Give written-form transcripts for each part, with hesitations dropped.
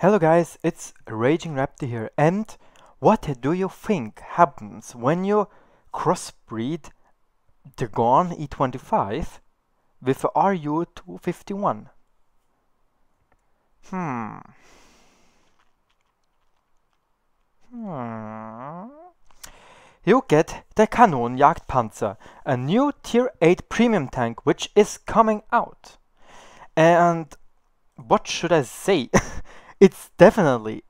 Hello guys, it's Raging Raptor here, and what do you think happens when you crossbreed the Gone E25 with the RU251? Hmm. You get the Kanonenjagdpanzer, a new Tier 8 premium tank which is coming out. And what should I say? It's definitely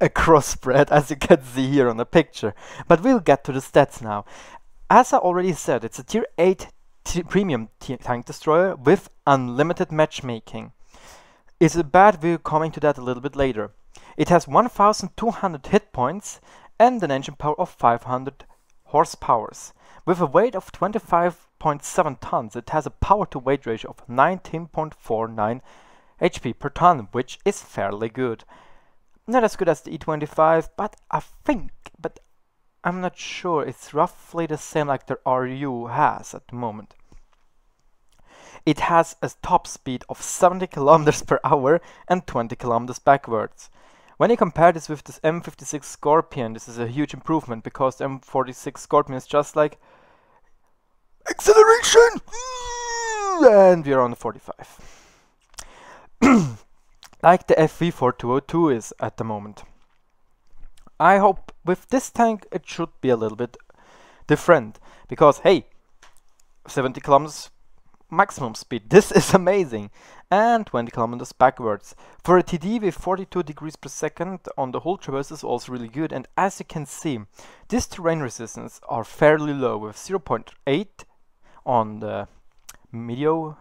a crossbred, as you can see here on the picture, but we'll get to the stats now. As I already said, it's a Tier 8 premium tank destroyer with unlimited matchmaking. Is it bad? We're coming to that a little bit later. It has 1200 hit points and an engine power of 500 horsepowers. With a weight of 25.7 tons, it has a power to weight ratio of 19.49 HP per ton, which is fairly good. Not as good as the E25, but I'm not sure, it's roughly the same like the RU has at the moment. It has a top speed of 70 kilometers per hour and 20 kilometers backwards. When you compare this with this M56 Scorpion, this is a huge improvement, because the M46 Scorpion is just like acceleration, and we're on the 45. Like the FV4202 is at the moment. I hope with this tank it should be a little bit different, because hey, 70 kilometers maximum speed, this is amazing, and 20 kilometers backwards. For a TD with 42 degrees per second on the whole traverse is also really good, and as you can see, this terrain resistance are fairly low, with 0.8 on the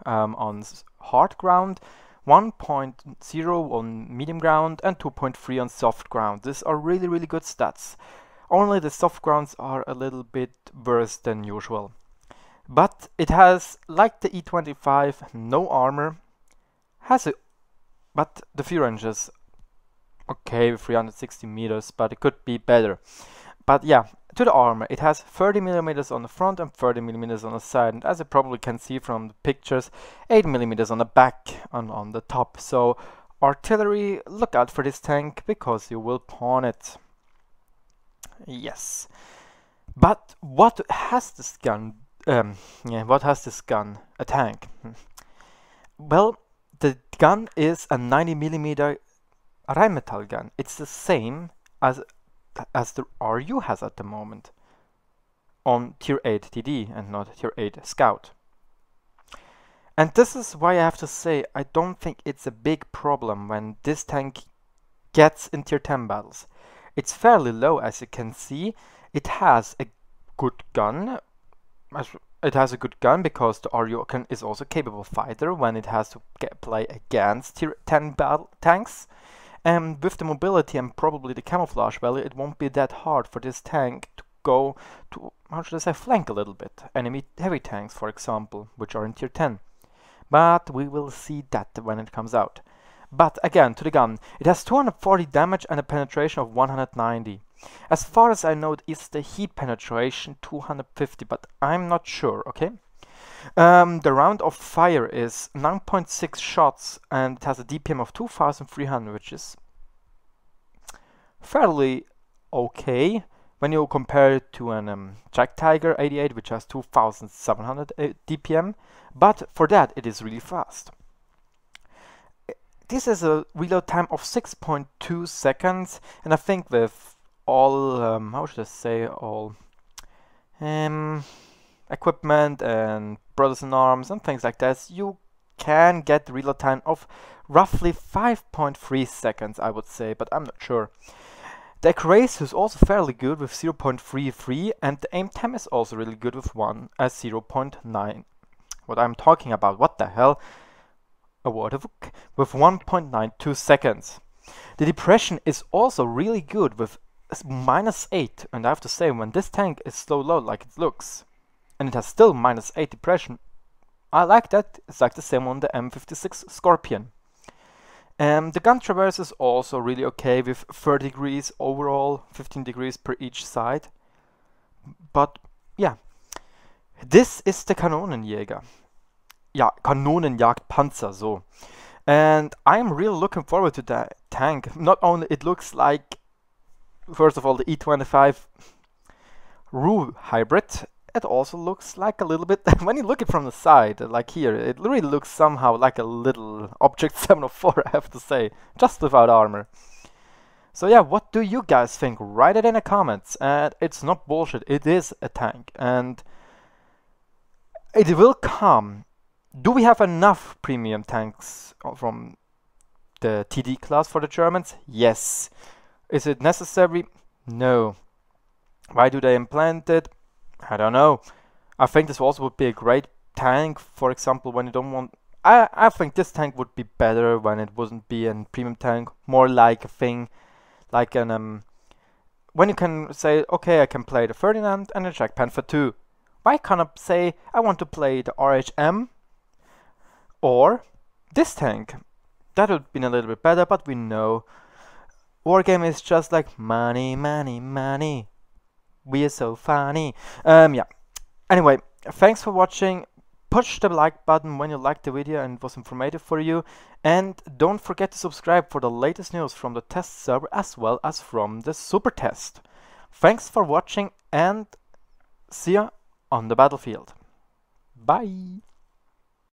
on hard ground, 1.0 on medium ground, and 2.3 on soft ground. These are really good stats. Only the soft grounds are a little bit worse than usual. But it has, like the E25, no armor. But the fuel range is okay with 360 meters, but it could be better. But yeah, to the armor, it has 30 millimeters on the front and 30 millimeters on the side, and as you probably can see from the pictures, 8 millimeters on the back and on the top. So artillery, look out for this tank, because you will pawn it. Yes. But what has this gun? What has this gun? A tank. Well, the gun is a 90 millimeter Rheinmetall gun. It's the same as the RU has at the moment on Tier 8 TD and not Tier 8 Scout. And this is why I have to say I don't think it's a big problem when this tank gets in Tier 10 battles. It's fairly low, as you can see. It has a good gun. It has a good gun because the RU is also a capable fighter when it has to play against Tier 10 battle tanks. And with the mobility and probably the camouflage value, it won't be that hard for this tank to go to, how should I say, flank a little bit enemy heavy tanks, for example, which are in Tier 10. But we will see that when it comes out. But again, to the gun, it has 240 damage and a penetration of 190. As far as I know, it is the heat penetration 250, but I'm not sure, okay? The round of fire is 9.6 shots, and it has a DPM of 2300, which is fairly okay when you compare it to an Jagdtiger 88, which has 2700 DPM, but for that it is really fast. This is a reload time of 6.2 seconds, and I think with all, how should I say, all equipment and brothers in arms and things like that, you can get the reload time of roughly 5.3 seconds, I would say, but I'm not sure. The accuracy is also fairly good with 0.33, and the aim time is also really good with 0.9. What I'm talking about, what the hell? A word of with 1.92 seconds. The depression is also really good with -8, and I have to say, when this tank is slow load like it looks, and it has still -8 depression, I like that. It's like the same on the M56 Scorpion. The gun traverse is also really okay with 30 degrees overall, 15 degrees per each side. But yeah, this is the Kanonenjäger. Ja, Kanonenjagdpanzer, so. And I'm really looking forward to that tank. Not only it looks like, first of all, the E25 Rue hybrid, it also looks like a little bit, when you look it from the side, like here, it really looks somehow like a little Object 704, I have to say, just without armor. So yeah, what do you guys think? Write it in the comments. And it's not bullshit, it is a tank, and it will come. Do we have enough premium tanks from the TD class for the Germans? Yes. Is it necessary? No. Why do they implant it? I don't know. I think this also would be a great tank, for example, when you don't want... I think this tank would be better when it wouldn't be a premium tank, more like a thing, like an... when you can say, okay, I can play the Ferdinand and the Jack Panther 2. Why can't I say, I want to play the RHM or this tank? That would have been a little bit better, but we know Wargame is just like money, money, money. We are so funny. Yeah. Anyway, thanks for watching. Push the like button when you liked the video and it was informative for you. And don't forget to subscribe for the latest news from the test server as well as from the super test. Thanks for watching and see ya on the battlefield. Bye.